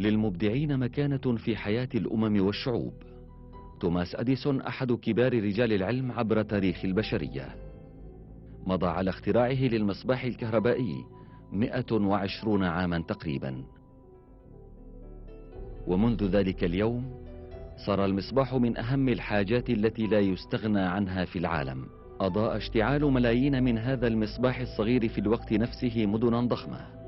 للمبدعين مكانة في حياة الأمم والشعوب. توماس أديسون أحد كبار رجال العلم عبر تاريخ البشرية. مضى على اختراعه للمصباح الكهربائي 120 عاما تقريبا، ومنذ ذلك اليوم صار المصباح من أهم الحاجات التي لا يستغنى عنها في العالم. أضاء اشتعال ملايين من هذا المصباح الصغير في الوقت نفسه مدنا ضخمة.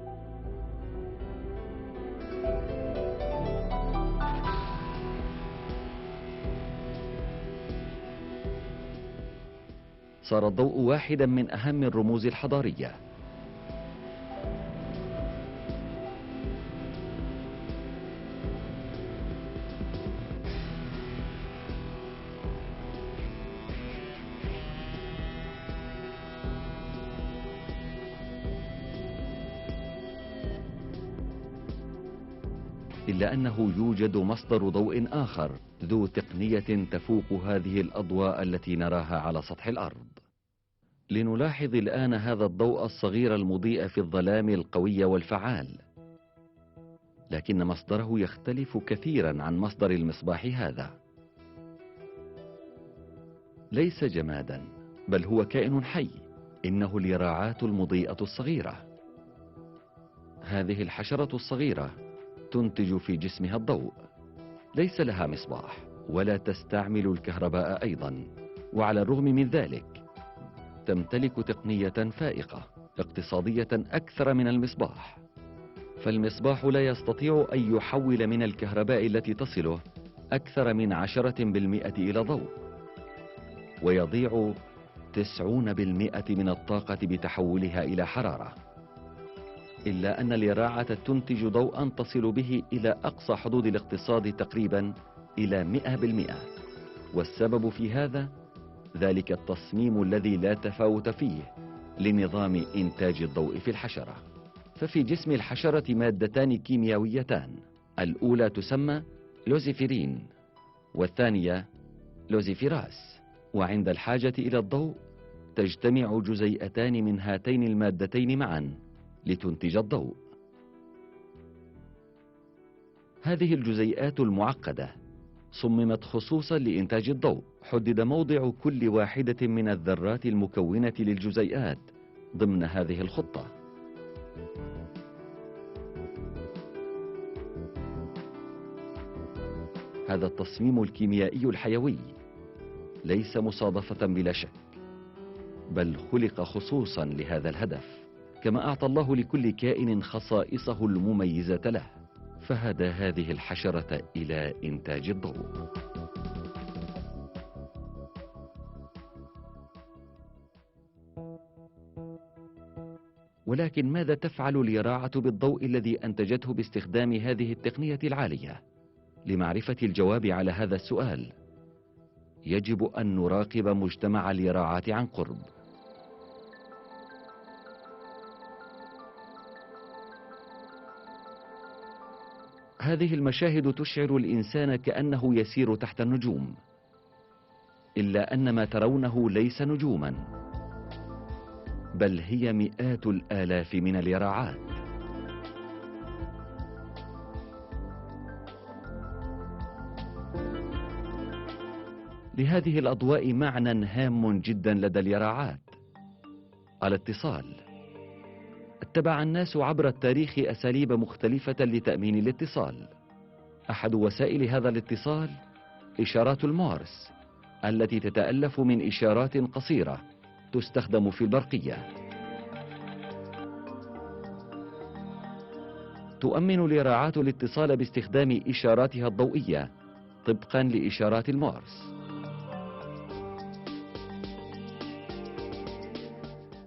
صار الضوء واحدا من أهم الرموز الحضارية. إلا أنه يوجد مصدر ضوء آخر ذو تقنية تفوق هذه الأضواء التي نراها على سطح الأرض. لنلاحظ الآن هذا الضوء الصغير المضيء في الظلام القوي والفعال، لكن مصدره يختلف كثيرا عن مصدر المصباح هذا. ليس جمادا، بل هو كائن حي. إنه اليراعات المضيئة الصغيرة. هذه الحشرة الصغيرة تنتج في جسمها الضوء. ليس لها مصباح ولا تستعمل الكهرباء أيضا، وعلى الرغم من ذلك تمتلك تقنية فائقة اقتصادية أكثر من المصباح. فالمصباح لا يستطيع أن يحول من الكهرباء التي تصله أكثر من 10% إلى ضوء، ويضيع 90% من الطاقة بتحولها إلى حرارة. إلا أن اليراعة تنتج ضوءا تصل به إلى أقصى حدود الاقتصاد تقريبا إلى 100%. والسبب في هذا ذلك التصميم الذي لا تفاوت فيه لنظام إنتاج الضوء في الحشرة. ففي جسم الحشرة مادتان كيميائيتان، الأولى تسمى لوزيفيرين والثانية لوزيفيراس، وعند الحاجة إلى الضوء تجتمع جزيئتان من هاتين المادتين معا لتنتج الضوء. هذه الجزيئات المعقدة صممت خصوصا لإنتاج الضوء. حدد موضع كل واحدة من الذرات المكونة للجزيئات ضمن هذه الخطة. هذا التصميم الكيميائي الحيوي ليس مصادفة بلا شك، بل خلق خصوصا لهذا الهدف، كما أعطى الله لكل كائن خصائصه المميزة له، فهدى هذه الحشرة إلى إنتاج الضوء. ولكن ماذا تفعل اليراعة بالضوء الذي أنتجته باستخدام هذه التقنية العالية؟ لمعرفة الجواب على هذا السؤال يجب أن نراقب مجتمع اليراعات عن قرب. هذه المشاهد تشعر الإنسان كأنه يسير تحت النجوم، إلا أن ما ترونه ليس نجوما، بل هي مئات الآلاف من اليراعات. لهذه الأضواء معنى هام جدا لدى اليراعات: الاتصال. اتبع الناس عبر التاريخ أساليب مختلفة لتأمين الاتصال. أحد وسائل هذا الاتصال إشارات المورس، التي تتألف من إشارات قصيرة تستخدم في البرقية. تؤمن اليراعات الاتصال باستخدام إشاراتها الضوئية طبقا لإشارات المورس.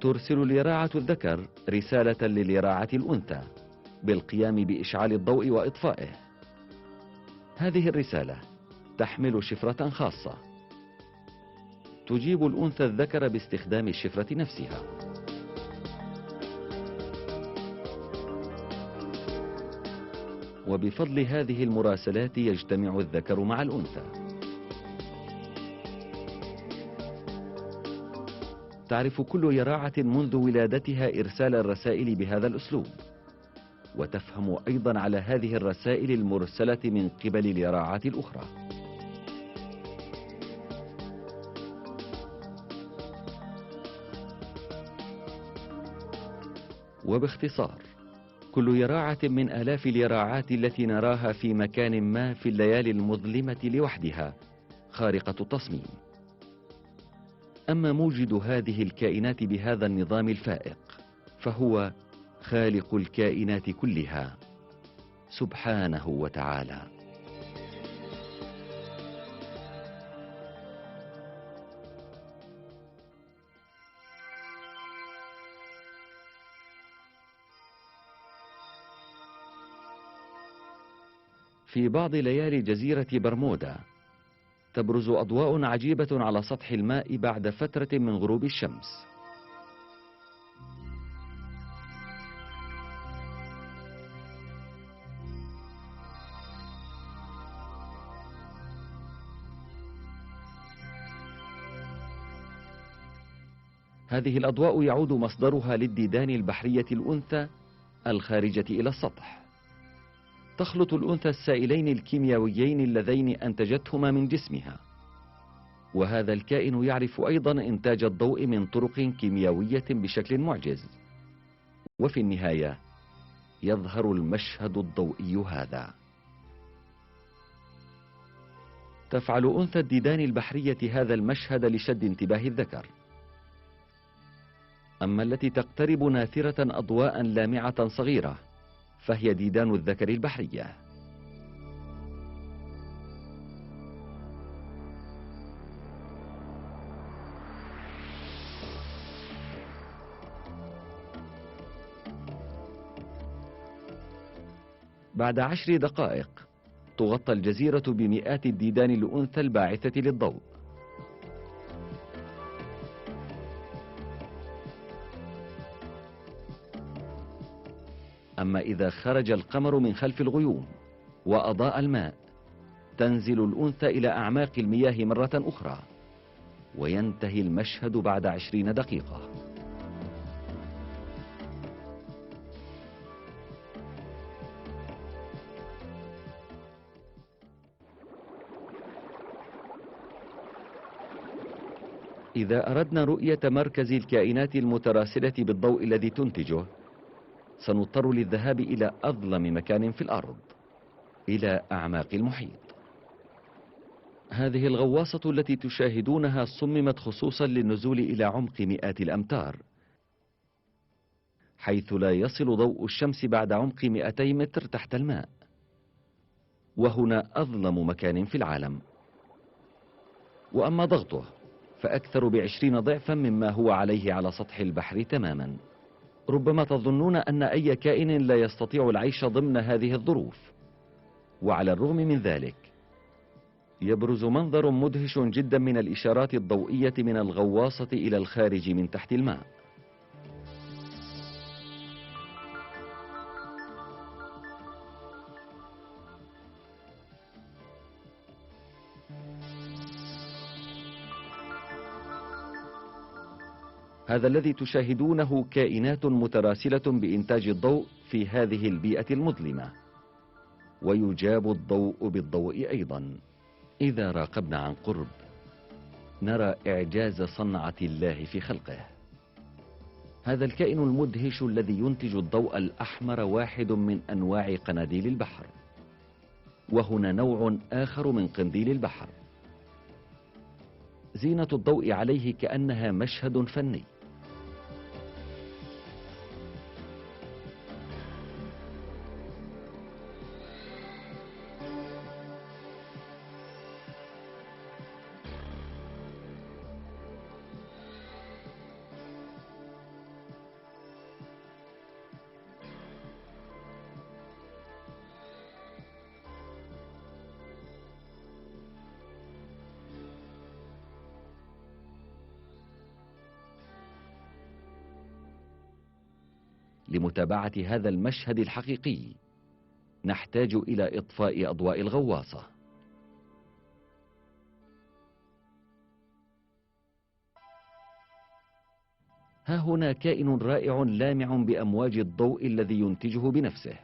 ترسل اليراعة الذكر رسالة لليراعة الأنثى بالقيام بإشعال الضوء وإطفائه. هذه الرسالة تحمل شفرة خاصة. تجيب الأنثى الذكر باستخدام الشفرة نفسها. وبفضل هذه المراسلات يجتمع الذكر مع الأنثى. تعرف كل يراعة منذ ولادتها إرسال الرسائل بهذا الأسلوب، وتفهم أيضا على هذه الرسائل المرسلة من قبل اليراعات الأخرى. وباختصار، كل يراعة من آلاف اليراعات التي نراها في مكان ما في الليالي المظلمة لوحدها خارقة التصميم. أما موجد هذه الكائنات بهذا النظام الفائق فهو خالق الكائنات كلها سبحانه وتعالى. في بعض ليالي جزيرة برمودا تبرز أضواء عجيبة على سطح الماء بعد فترة من غروب الشمس. هذه الأضواء يعود مصدرها للديدان البحرية الأنثى الخارجة إلى السطح. تخلط الأنثى السائلين الكيميائيين اللذين أنتجتهما من جسمها، وهذا الكائن يعرف أيضا إنتاج الضوء من طرق كيميائية بشكل معجز. وفي النهاية يظهر المشهد الضوئي هذا. تفعل أنثى الديدان البحرية هذا المشهد لشد انتباه الذكر، أما التي تقترب ناثرة أضواء لامعة صغيرة فهي ديدان الذكر البحرية. بعد 10 دقائق تغطى الجزيرة بمئات الديدان الأنثى الباعثة للضوء. أما إذا خرج القمر من خلف الغيوم وأضاء الماء تنزل الأنثى إلى أعماق المياه مرة أخرى، وينتهي المشهد بعد 20 دقيقة. إذا أردنا رؤية مركز الكائنات المتراسلة بالضوء الذي تنتجه سنضطر للذهاب إلى أظلم مكان في الأرض، إلى أعماق المحيط. هذه الغواصة التي تشاهدونها صممت خصوصا للنزول إلى عمق مئات الأمتار، حيث لا يصل ضوء الشمس بعد عمق 200 متر تحت الماء، وهنا أظلم مكان في العالم. وأما ضغطه فأكثر ب20 ضعفا مما هو عليه على سطح البحر تماما. ربما تظنون أن أي كائن لا يستطيع العيش ضمن هذه الظروف، وعلى الرغم من ذلك يبرز منظر مدهش جدا من الإشارات الضوئية من الغواصة إلى الخارج من تحت الماء. هذا الذي تشاهدونه كائنات متراسلة بإنتاج الضوء في هذه البيئة المظلمة، ويجاب الضوء بالضوء أيضا. إذا راقبنا عن قرب نرى إعجاز صنعة الله في خلقه. هذا الكائن المدهش الذي ينتج الضوء الأحمر واحد من أنواع قناديل البحر، وهنا نوع آخر من قنديل البحر. زينة الضوء عليه كأنها مشهد فني. لمتابعة هذا المشهد الحقيقي نحتاج إلى إطفاء أضواء الغواصة. ها هنا كائن رائع لامع بأمواج الضوء الذي ينتجه بنفسه.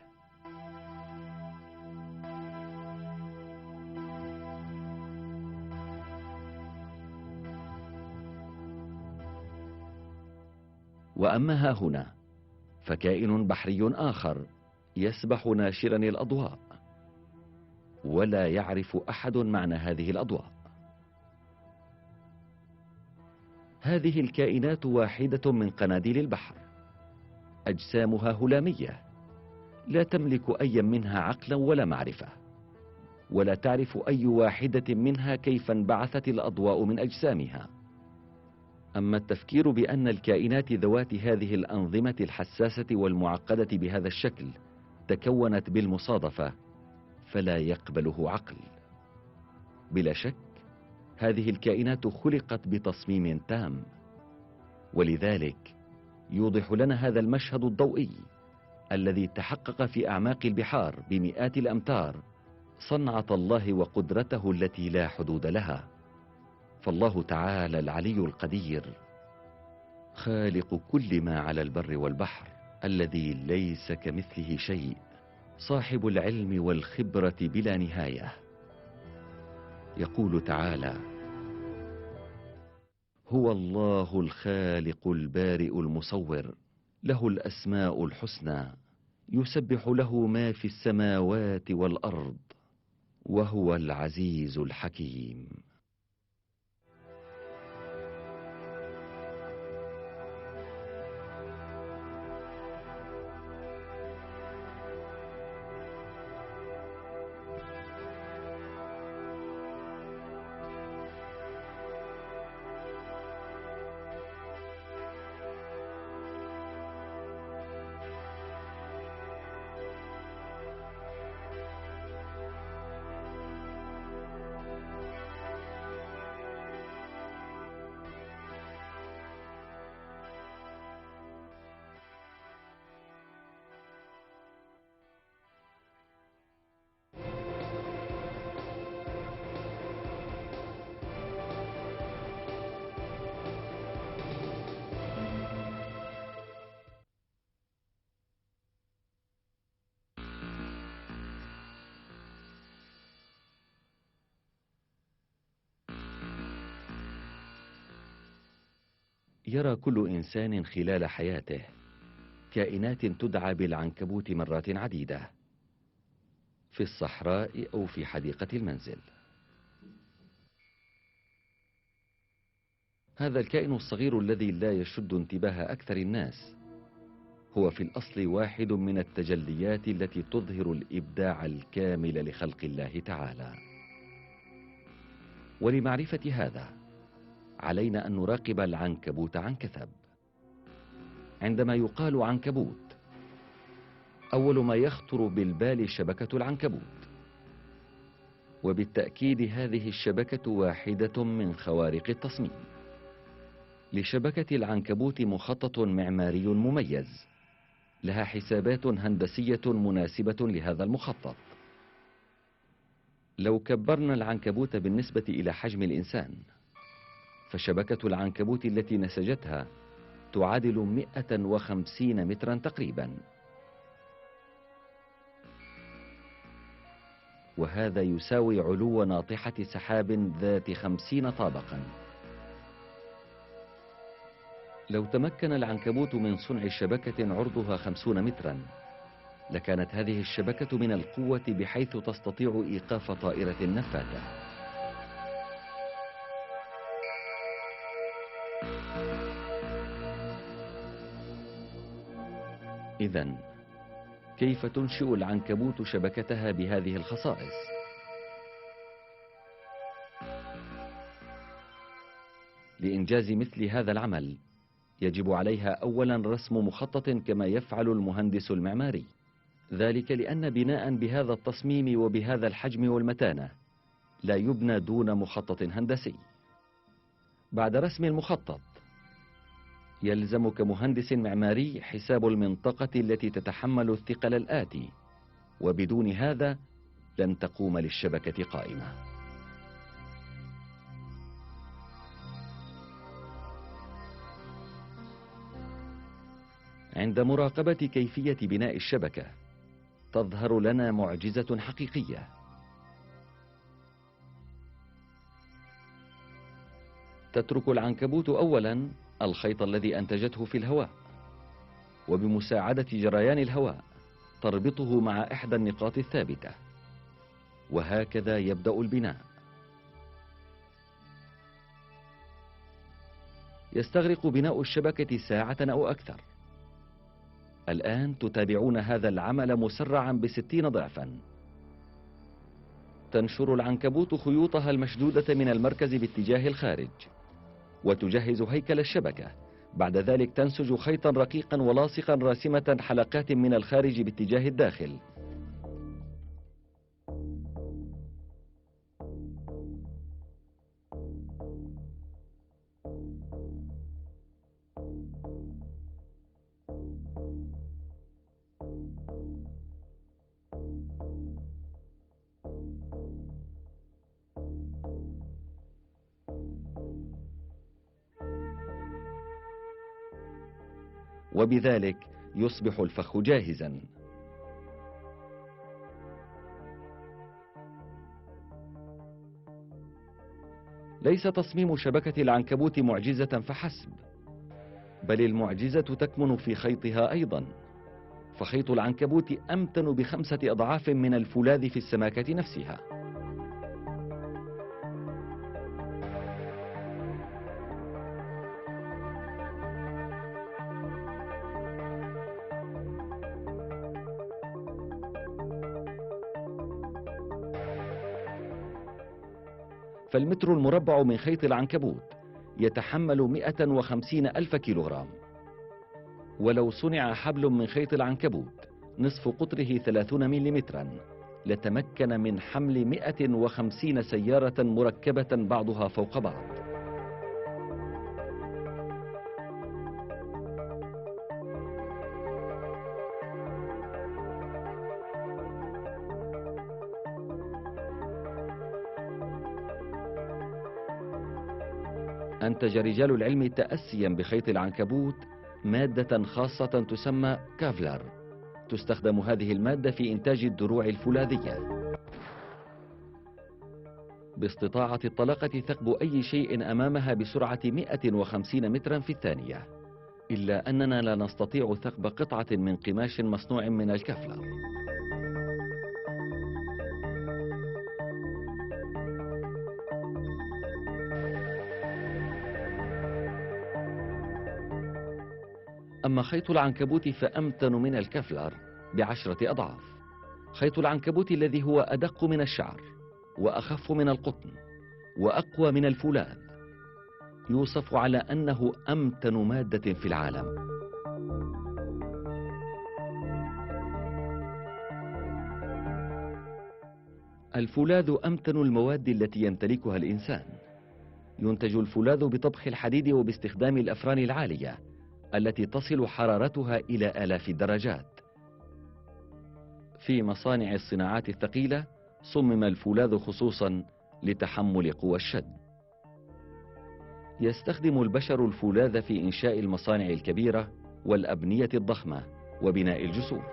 وأما ها هنا فكائن بحري آخر يسبح ناشرا الأضواء، ولا يعرف أحد معنى هذه الأضواء. هذه الكائنات واحدة من قناديل البحر، أجسامها هلامية، لا تملك أي منها عقلا ولا معرفة، ولا تعرف أي واحدة منها كيف انبعثت الأضواء من أجسامها. أما التفكير بأن الكائنات ذوات هذه الأنظمة الحساسة والمعقدة بهذا الشكل تكونت بالمصادفة فلا يقبله عقل. بلا شك هذه الكائنات خلقت بتصميم تام، ولذلك يوضح لنا هذا المشهد الضوئي الذي تحقق في أعماق البحار بمئات الأمتار صنعة الله وقدرته التي لا حدود لها. فالله تعالى العلي القدير خالق كل ما على البر والبحر، الذي ليس كمثله شيء، صاحب العلم والخبرة بلا نهاية. يقول تعالى: هو الله الخالق البارئ المصور، له الأسماء الحسنى، يسبح له ما في السماوات والأرض، وهو العزيز الحكيم. يرى كل إنسان خلال حياته كائنات تدعى بالعنكبوت مرات عديدة، في الصحراء أو في حديقة المنزل. هذا الكائن الصغير الذي لا يشد انتباه أكثر الناس هو في الأصل واحد من التجليات التي تظهر الإبداع الكامل لخلق الله تعالى. ولمعرفة هذا علينا أن نراقب العنكبوت عن كثب. عندما يقال عنكبوت أول ما يخطر بالبال شبكة العنكبوت، وبالتأكيد هذه الشبكة واحدة من خوارق التصميم. لشبكة العنكبوت مخطط معماري مميز، لها حسابات هندسية مناسبة لهذا المخطط. لو كبرنا العنكبوت بالنسبة إلى حجم الإنسان، فشبكة العنكبوت التي نسجتها تعادل 150 مترا تقريبا، وهذا يساوي علو ناطحة سحاب ذات 50 طابقا. لو تمكن العنكبوت من صنع شبكة عرضها 50 مترا، لكانت هذه الشبكة من القوة بحيث تستطيع إيقاف طائرة نفاثة. إذن كيف تنشئ العنكبوت شبكتها بهذه الخصائص؟ لإنجاز مثل هذا العمل يجب عليها أولا رسم مخطط كما يفعل المهندس المعماري، ذلك لأن بناء بهذا التصميم وبهذا الحجم والمتانة لا يبنى دون مخطط هندسي. بعد رسم المخطط يلزم كمهندس معماري حساب المنطقة التي تتحمل الثقل الآتي، وبدون هذا لن تقوم للشبكة قائمة. عند مراقبة كيفية بناء الشبكة تظهر لنا معجزة حقيقية. تترك العنكبوت أولا الخيط الذي أنتجته في الهواء، وبمساعدة جريان الهواء تربطه مع إحدى النقاط الثابتة، وهكذا يبدأ البناء. يستغرق بناء الشبكة ساعة أو أكثر. الآن تتابعون هذا العمل مسرعا ب60 ضعفا. تنشر العنكبوت خيوطها المشدودة من المركز باتجاه الخارج، وتجهز هيكل الشبكة. بعد ذلك تنسج خيطا رقيقا ولاصقا راسمة حلقات من الخارج باتجاه الداخل. وبذلك يصبح الفخ جاهزا. ليس تصميم شبكة العنكبوت معجزة فحسب، بل المعجزة تكمن في خيطها أيضا. فخيط العنكبوت أمتن ب5 أضعاف من الفولاذ في السماكة نفسها. فالمتر المربع من خيط العنكبوت يتحمل 150 ألف كيلوغرام. ولو صنع حبل من خيط العنكبوت نصف قطره 30 مليمترا لتمكن من حمل 150 سيارة مركبة بعضها فوق بعض. أنتج رجال العلم تأسيا بخيط العنكبوت مادة خاصة تسمى كافلر. تستخدم هذه المادة في إنتاج الدروع الفولاذية. باستطاعة الطلقة ثقب أي شيء أمامها بسرعة 150 مترا في الثانية، إلا أننا لا نستطيع ثقب قطعة من قماش مصنوع من الكافلر. أما خيط العنكبوت فأمتن من الكفلر ب10 أضعاف. خيط العنكبوت الذي هو أدق من الشعر وأخف من القطن وأقوى من الفولاذ يوصف على أنه أمتن مادة في العالم. الفولاذ أمتن المواد التي يمتلكها الإنسان. ينتج الفولاذ بطبخ الحديد وباستخدام الأفران العالية التي تصل حرارتها إلى آلاف الدرجات. في مصانع الصناعات الثقيلة صمم الفولاذ خصوصا لتحمل قوى الشد. يستخدم البشر الفولاذ في إنشاء المصانع الكبيرة والأبنية الضخمة وبناء الجسور.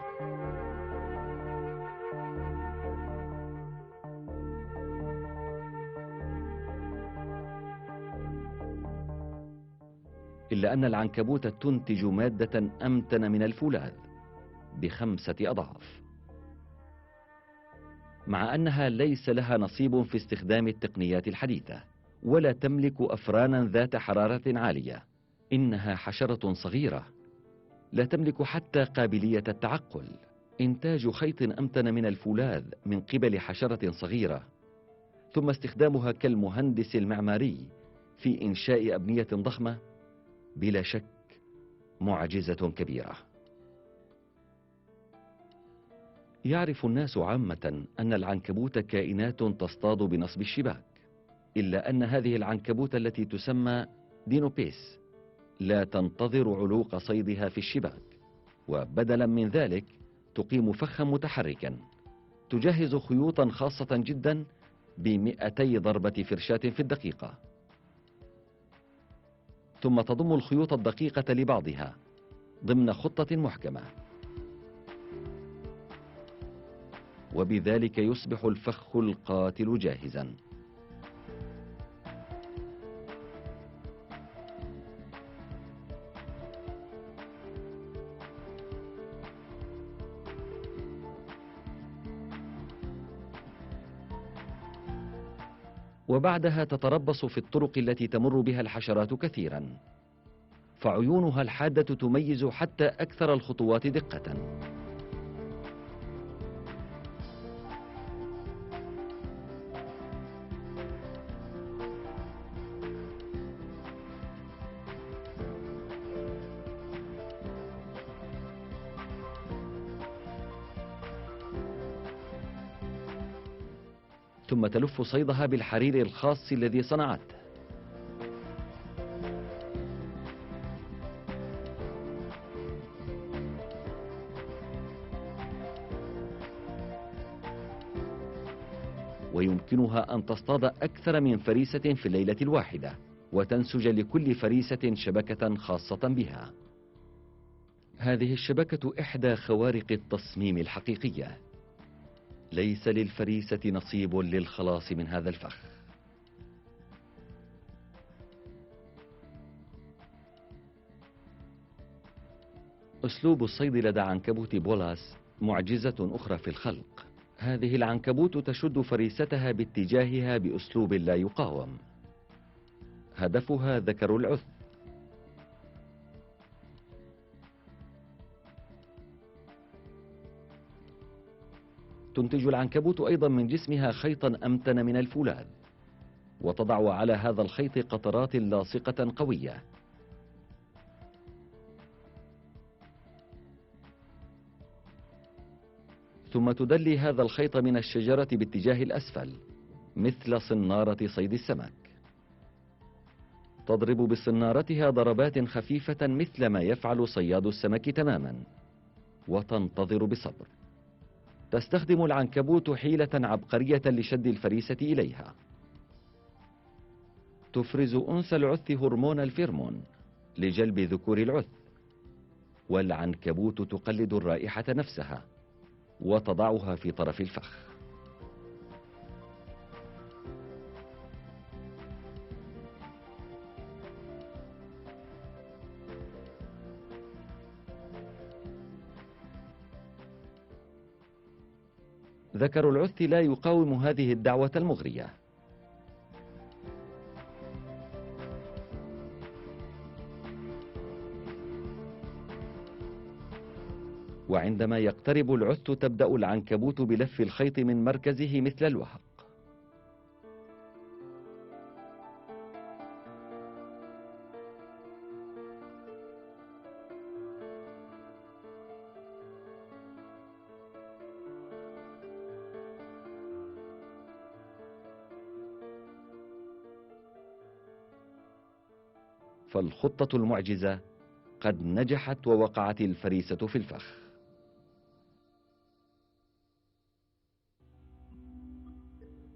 إلا أن العنكبوت تنتج مادة أمتن من الفولاذ ب5 أضعاف، مع أنها ليس لها نصيب في استخدام التقنيات الحديثة ولا تملك أفرانا ذات حرارة عالية. إنها حشرة صغيرة لا تملك حتى قابلية التعقل. إنتاج خيط أمتن من الفولاذ من قبل حشرة صغيرة ثم استخدامها كالمهندس المعماري في إنشاء أبنية ضخمة بلا شك معجزة كبيرة. يعرف الناس عامة أن العنكبوت كائنات تصطاد بنصب الشباك، إلا أن هذه العنكبوت التي تسمى دينوبيس لا تنتظر علوق صيدها في الشباك، وبدلا من ذلك تقيم فخا متحركا تجهز خيوطا خاصة جدا ب200 ضربة فرشاة في الدقيقة، ثم تضم الخيوط الدقيقة لبعضها ضمن خطة محكمة، وبذلك يصبح الفخ القاتل جاهزا. وبعدها تتربص في الطرق التي تمر بها الحشرات كثيرا، فعيونها الحادة تميز حتى أكثر الخطوات دقة. ثم تلف صيدها بالحرير الخاص الذي صنعته. ويمكنها أن تصطاد أكثر من فريسة في الليلة الواحدة، وتنسج لكل فريسة شبكة خاصة بها. هذه الشبكة إحدى خوارق التصميم الحقيقية. ليس للفريسة نصيب للخلاص من هذا الفخ. أسلوب الصيد لدى عنكبوت بولاس معجزة أخرى في الخلق. هذه العنكبوت تشد فريستها باتجاهها بأسلوب لا يقاوم. هدفها ذكر العث. تنتج العنكبوت أيضا من جسمها خيطا أمتن من الفولاذ، وتضع على هذا الخيط قطرات لاصقة قوية. ثم تدلي هذا الخيط من الشجرة باتجاه الأسفل مثل صنارة صيد السمك. تضرب بصنارتها ضربات خفيفة مثل ما يفعل صياد السمك تماما، وتنتظر بصبر. تستخدم العنكبوت حيلة عبقرية لشد الفريسة إليها. تفرز أنثى العث هرمون الفيرمون لجلب ذكور العث، والعنكبوت تقلد الرائحة نفسها وتضعها في طرف الفخ. ذكر العث لا يقاوم هذه الدعوة المغرية. وعندما يقترب العث تبدأ العنكبوت بلف الخيط من مركزه مثل الوهق. فالخطة المعجزة قد نجحت، ووقعت الفريسة في الفخ.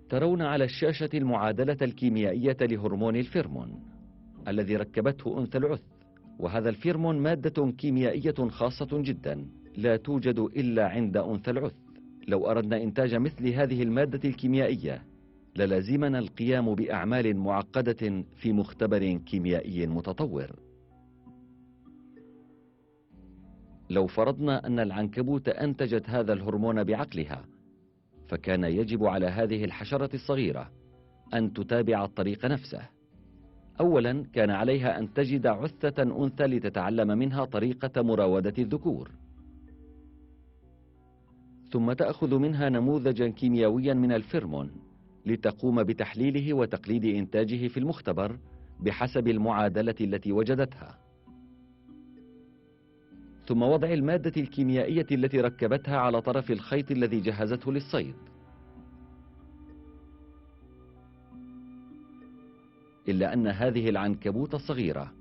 ترون على الشاشة المعادلة الكيميائية لهرمون الفيرمون الذي ركبته أنثى العث. وهذا الفيرمون مادة كيميائية خاصة جدا لا توجد إلا عند أنثى العث. لو أردنا إنتاج مثل هذه المادة الكيميائية للازمنا القيام بأعمال معقدة في مختبر كيميائي متطور. لو فرضنا أن العنكبوت أنتجت هذا الهرمون بعقلها، فكان يجب على هذه الحشرة الصغيرة أن تتابع الطريق نفسه. أولا كان عليها أن تجد عثة أنثى لتتعلم منها طريقة مراودة الذكور، ثم تأخذ منها نموذجا كيميائيا من الفيرمون لتقوم بتحليله وتقليد إنتاجه في المختبر بحسب المعادلة التي وجدتها، ثم وضع المادة الكيميائية التي ركبتها على طرف الخيط الذي جهزته للصيد. إلا أن هذه العنكبوت الصغيرة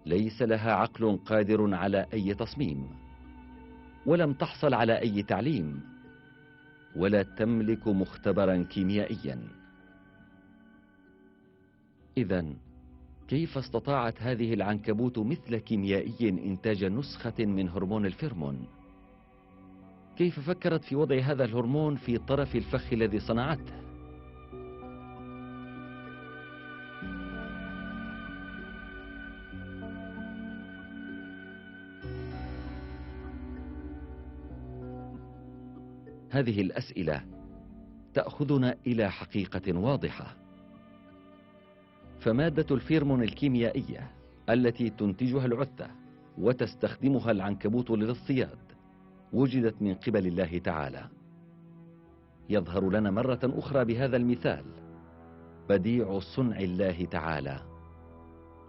ليس لها عقل قادر على أي تصميم، ولم تحصل على أي تعليم، ولا تملك مختبرا كيميائيا. إذن كيف استطاعت هذه العنكبوت مثل كيميائي إنتاج نسخة من هرمون الفيرمون؟ كيف فكرت في وضع هذا الهرمون في طرف الفخ الذي صنعته؟ هذه الأسئلة تأخذنا إلى حقيقة واضحة. فمادة الفيرمون الكيميائية التي تنتجها العتة وتستخدمها العنكبوت للاصطياد وجدت من قبل الله تعالى. يظهر لنا مرة أخرى بهذا المثال بديع صنع الله تعالى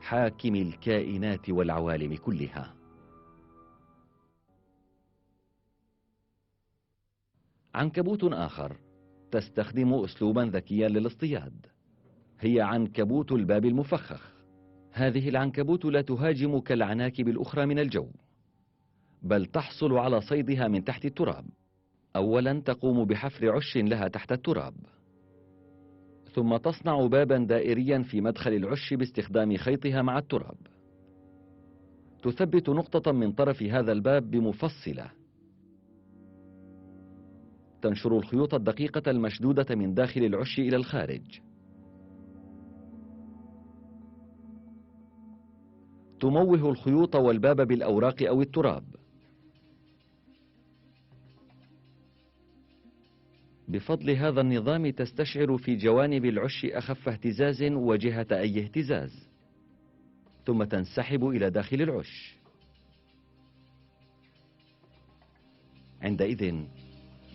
حاكم الكائنات والعوالم كلها. عنكبوت آخر تستخدم أسلوبا ذكيا للاصطياد، هي عنكبوت الباب المفخخ. هذه العنكبوت لا تهاجم كالعناكب الأخرى من الجو، بل تحصل على صيدها من تحت التراب. أولا تقوم بحفر عش لها تحت التراب، ثم تصنع بابا دائريا في مدخل العش باستخدام خيطها مع التراب. تثبت نقطة من طرف هذا الباب بمفصلة، تنشر الخيوط الدقيقة المشدودة من داخل العش إلى الخارج. تموه الخيوط والباب بالأوراق أو التراب. بفضل هذا النظام تستشعر في جوانب العش أخف اهتزاز وجهة أي اهتزاز، ثم تنسحب إلى داخل العش. عندئذ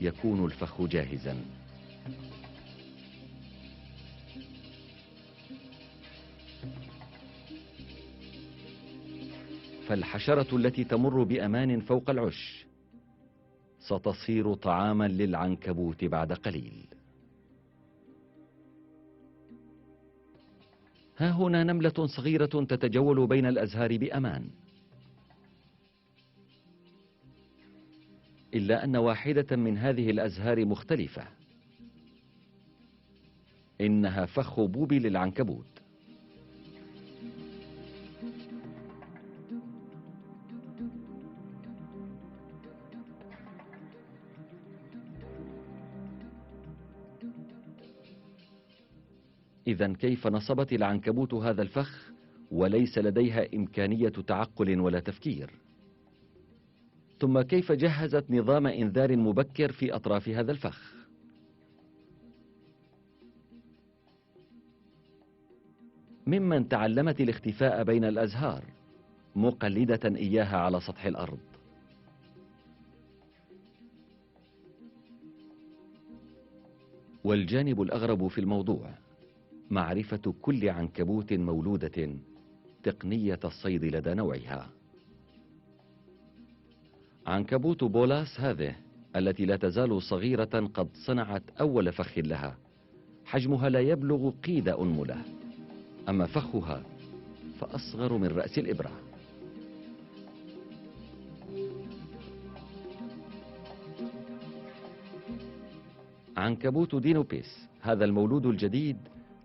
يكون الفخ جاهزا. فالحشرة التي تمر بأمان فوق العش ستصير طعاما للعنكبوت بعد قليل. ها هنا نملة صغيرة تتجول بين الأزهار بأمان، إلا أن واحدة من هذه الأزهار مختلفة، إنها فخ بوبي للعنكبوت. إذن كيف نصبت العنكبوت هذا الفخ وليس لديها إمكانية تعقل ولا تفكير؟ ثم كيف جهزت نظام إنذار مبكر في أطراف هذا الفخ؟ ممن تعلمت الاختفاء بين الأزهار مقلدة إياها على سطح الأرض. والجانب الأغرب في الموضوع معرفة كل عنكبوت مولودة تقنية الصيد لدى نوعها. عنكبوت بولاس هذه التي لا تزال صغيرة قد صنعت أول فخ لها، حجمها لا يبلغ قيد أنملة، أما فخها فأصغر من رأس الإبرة. عنكبوت دينوبيس هذا المولود الجديد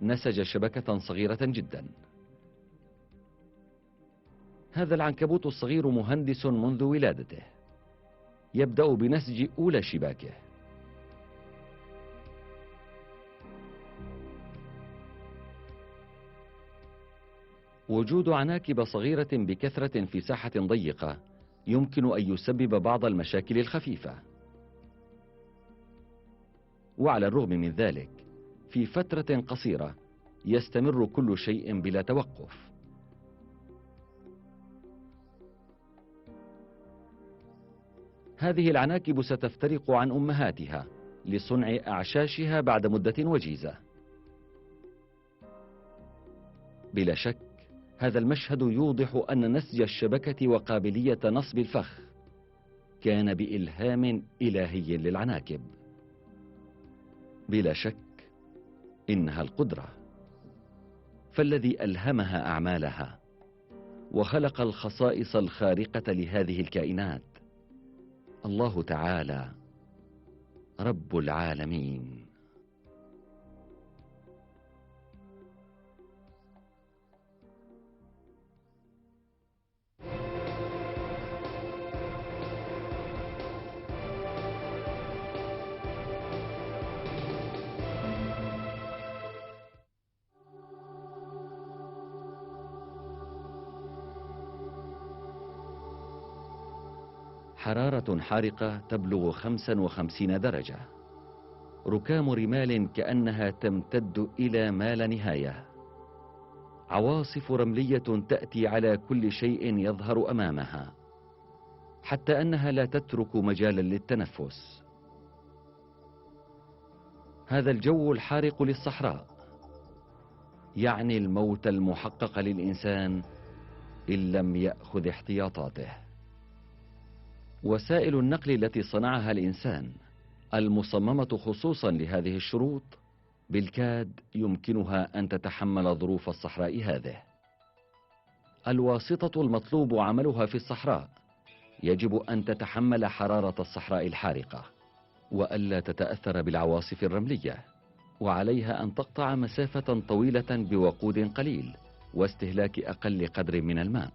نسج شبكة صغيرة جدا. هذا العنكبوت الصغير مهندس منذ ولادته، يبدأ بنسج أولى شباكه. وجود عناكب صغيرة بكثرة في ساحة ضيقة يمكن أن يسبب بعض المشاكل الخفيفة. وعلى الرغم من ذلك في فترة قصيرة يستمر كل شيء بلا توقف. هذه العناكب ستفترق عن أمهاتها لصنع أعشاشها بعد مدة وجيزة. بلا شك هذا المشهد يوضح أن نسج الشبكة وقابلية نصب الفخ كان بإلهام إلهي للعناكب. بلا شك إنها القدرة، فالذي ألهمها أعمالها وخلق الخصائص الخارقة لهذه الكائنات الله تعالى رب العالمين. حرارة حارقة تبلغ 55 درجة، ركام رمال كأنها تمتد إلى ما لا نهاية، عواصف رملية تأتي على كل شيء يظهر أمامها، حتى أنها لا تترك مجالا للتنفس. هذا الجو الحارق للصحراء يعني الموت المحقق للإنسان إن لم يأخذ احتياطاته. وسائل النقل التي صنعها الإنسان المصممة خصوصا لهذه الشروط بالكاد يمكنها أن تتحمل ظروف الصحراء هذه. الواسطة المطلوب عملها في الصحراء يجب أن تتحمل حرارة الصحراء الحارقة وألا تتأثر بالعواصف الرملية، وعليها أن تقطع مسافة طويلة بوقود قليل واستهلاك أقل قدر من الماء.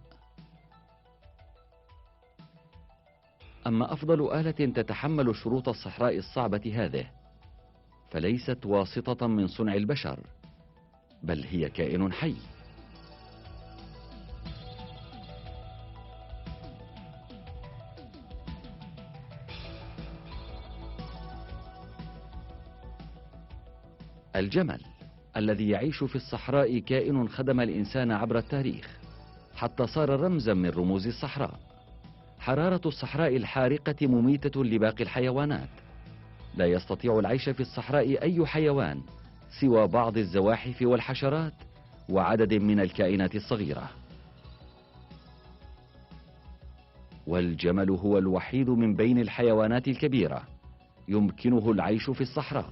أما أفضل آلة تتحمل شروط الصحراء الصعبة هذه فليست واسطة من صنع البشر، بل هي كائن حي. الجمل الذي يعيش في الصحراء كائن خدم الإنسان عبر التاريخ حتى صار رمزا من رموز الصحراء. حرارة الصحراء الحارقة مميتة لباقي الحيوانات. لا يستطيع العيش في الصحراء أي حيوان سوى بعض الزواحف والحشرات وعدد من الكائنات الصغيرة. والجمل هو الوحيد من بين الحيوانات الكبيرة يمكنه العيش في الصحراء،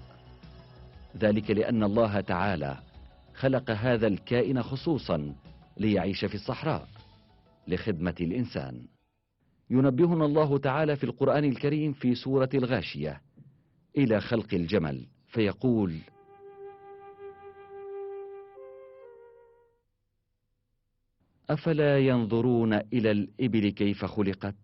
ذلك لأن الله تعالى خلق هذا الكائن خصوصا ليعيش في الصحراء لخدمة الإنسان. ينبهنا الله تعالى في القرآن الكريم في سورة الغاشية إلى خلق الجمل فيقول: أفلا ينظرون إلى الإبل كيف خلقت؟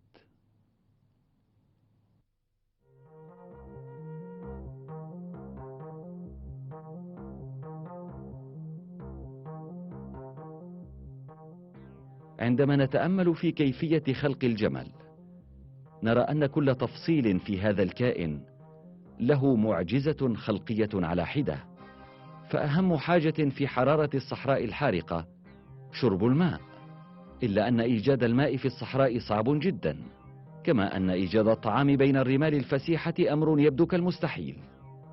عندما نتأمل في كيفية خلق الجمل نرى أن كل تفصيل في هذا الكائن له معجزة خلقية على حدة. فأهم حاجة في حرارة الصحراء الحارقة شرب الماء، إلا أن إيجاد الماء في الصحراء صعب جدا، كما أن إيجاد الطعام بين الرمال الفسيحة أمر يبدو كالمستحيل.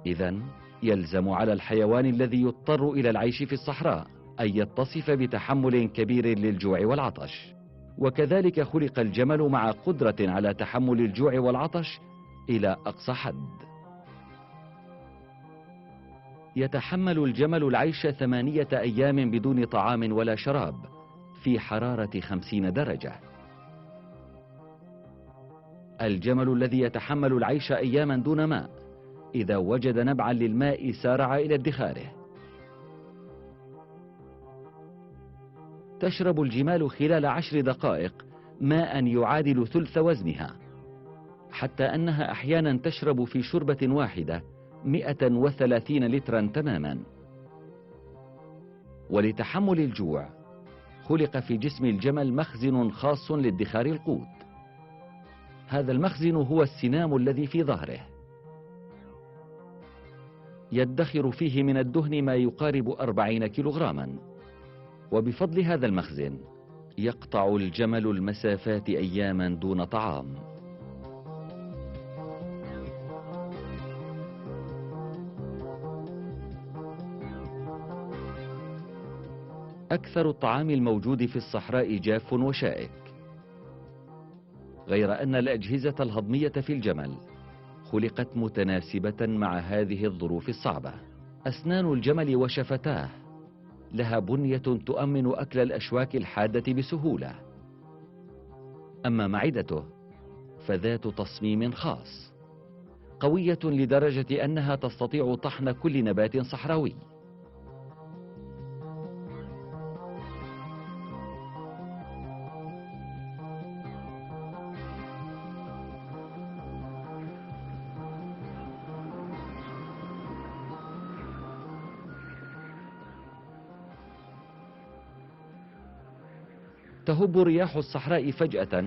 إذن يلزم على الحيوان الذي يضطر إلى العيش في الصحراء أن يتصف بتحمل كبير للجوع والعطش. وكذلك خلق الجمل مع قدرة على تحمل الجوع والعطش إلى أقصى حد. يتحمل الجمل العيش 8 أيام بدون طعام ولا شراب في حرارة 50 درجة. الجمل الذي يتحمل العيش أياما دون ماء إذا وجد نبعا للماء سارع إلى ادخاره. تشرب الجمال خلال 10 دقائق ماء يعادل ثلث وزنها، حتى أنها أحيانا تشرب في شربة واحدة 130 لترا تماما. ولتحمل الجوع خلق في جسم الجمل مخزن خاص لادخار القوت. هذا المخزن هو السنام الذي في ظهره، يدخر فيه من الدهن ما يقارب 40 كيلوغراما. وبفضل هذا المخزن يقطع الجمل المسافات أياما دون طعام. أكثر الطعام الموجود في الصحراء جاف وشائك، غير أن الأجهزة الهضمية في الجمل خلقت متناسبة مع هذه الظروف الصعبة. أسنان الجمل وشفتاه لها بنية تؤمن أكل الأشواك الحادة بسهولة. أما معدته فذات تصميم خاص قوية لدرجة أنها تستطيع طحن كل نبات صحراوي. تهب رياح الصحراء فجأة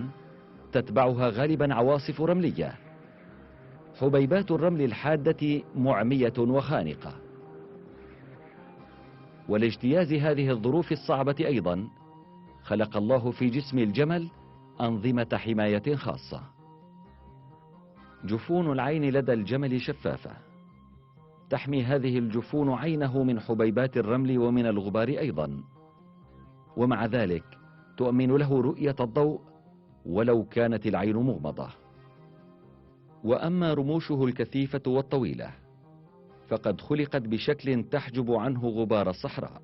تتبعها غالبا عواصف رملية. حبيبات الرمل الحادة معمية وخانقة. ولاجتياز هذه الظروف الصعبة أيضا خلق الله في جسم الجمل أنظمة حماية خاصة. جفون العين لدى الجمل شفافة، تحمي هذه الجفون عينه من حبيبات الرمل ومن الغبار أيضا، ومع ذلك تؤمن له رؤية الضوء ولو كانت العين مغمضة. وأما رموشه الكثيفة والطويلة فقد خلقت بشكل تحجب عنه غبار الصحراء.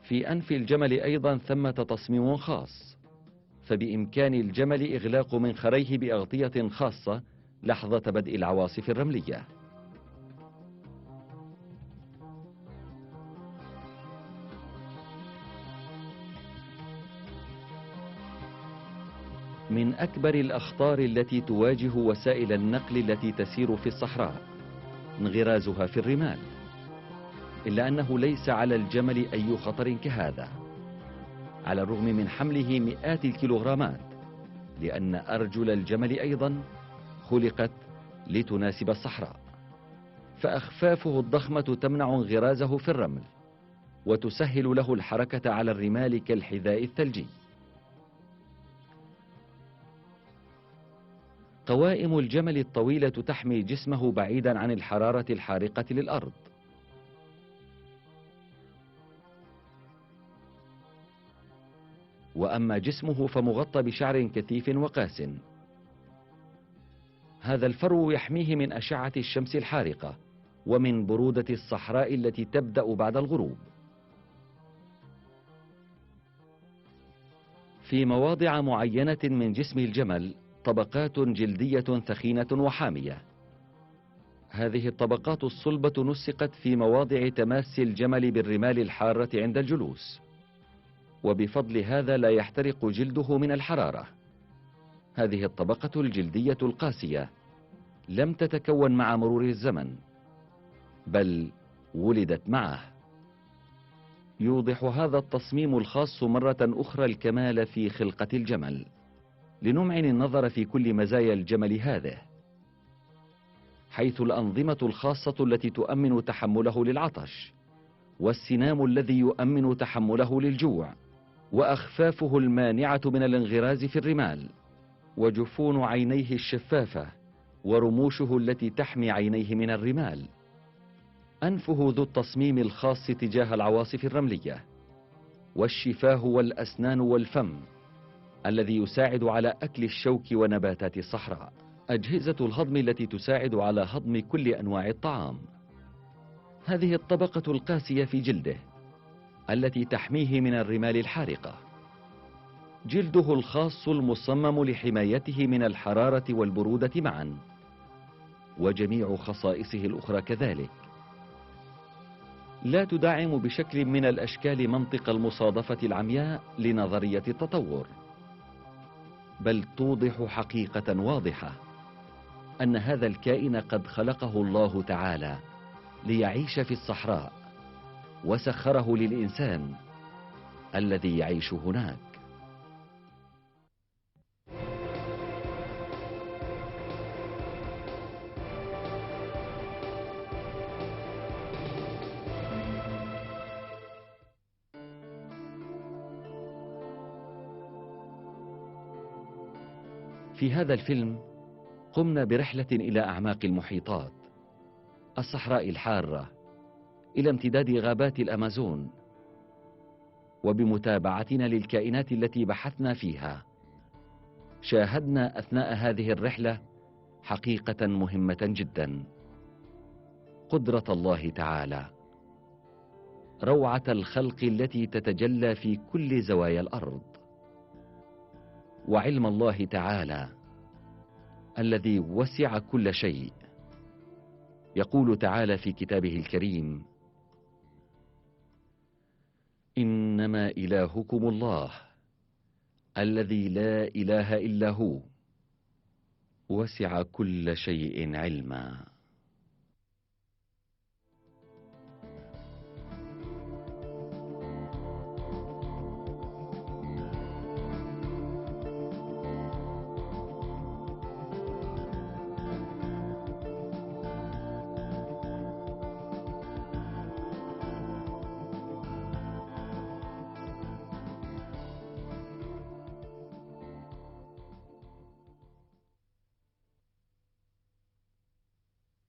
في أنف الجمل أيضا ثمة تصميم خاص، فبإمكان الجمل إغلاق منخريه بأغطية خاصة لحظة بدء العواصف الرملية. من أكبر الأخطار التي تواجه وسائل النقل التي تسير في الصحراء انغرازها في الرمال، إلا أنه ليس على الجمل أي خطر كهذا، على الرغم من حمله مئات الكيلوغرامات، لأن أرجل الجمل أيضا خلقت لتناسب الصحراء، فأخفافه الضخمة تمنع انغرازه في الرمل وتسهل له الحركة على الرمال كالحذاء الثلجي. قوائم الجمل الطويلة تحمي جسمه بعيدا عن الحرارة الحارقة للأرض. وأما جسمه فمغطى بشعر كثيف وقاس. هذا الفرو يحميه من أشعة الشمس الحارقة ومن برودة الصحراء التي تبدأ بعد الغروب. في مواضع معينة من جسم الجمل طبقات جلدية ثخينة وحامية. هذه الطبقات الصلبة نسقت في مواضع تماس الجمل بالرمال الحارة عند الجلوس، وبفضل هذا لا يحترق جلده من الحرارة. هذه الطبقة الجلدية القاسية لم تتكون مع مرور الزمن، بل ولدت معه. يوضح هذا التصميم الخاص مرة أخرى الكمال في خلقة الجمل، لنمعن النظر في كل مزايا الجمل هذه، حيث الأنظمة الخاصة التي تؤمن تحمله للعطش، والسنام الذي يؤمن تحمله للجوع، وأخفافه المانعة من الانغراز في الرمال، وجفون عينيه الشفافة، ورموشه التي تحمي عينيه من الرمال. أنفه ذو التصميم الخاص تجاه العواصف الرملية، والشفاه والأسنان والفم الذي يساعد على أكل الشوك ونباتات الصحراء. أجهزة الهضم التي تساعد على هضم كل أنواع الطعام. هذه الطبقة القاسية في جلده التي تحميه من الرمال الحارقة. جلده الخاص المصمم لحمايته من الحرارة والبرودة معا، وجميع خصائصه الأخرى كذلك. لا تدعم بشكل من الأشكال منطق المصادفة العمياء لنظرية التطور، بل توضح حقيقة واضحة أن هذا الكائن قد خلقه الله تعالى ليعيش في الصحراء، وسخره للإنسان الذي يعيش هناك. في هذا الفيلم قمنا برحلة إلى أعماق المحيطات، الصحراء الحارة، إلى امتداد غابات الأمازون، وبمتابعتنا للكائنات التي بحثنا فيها شاهدنا أثناء هذه الرحلة حقيقة مهمة جدا: قدرة الله تعالى، روعة الخلق التي تتجلى في كل زوايا الأرض، وعلم الله تعالى الذي وسع كل شيء. يقول تعالى في كتابه الكريم: إنما إلهكم الله الذي لا إله إلا هو وسع كل شيء علما.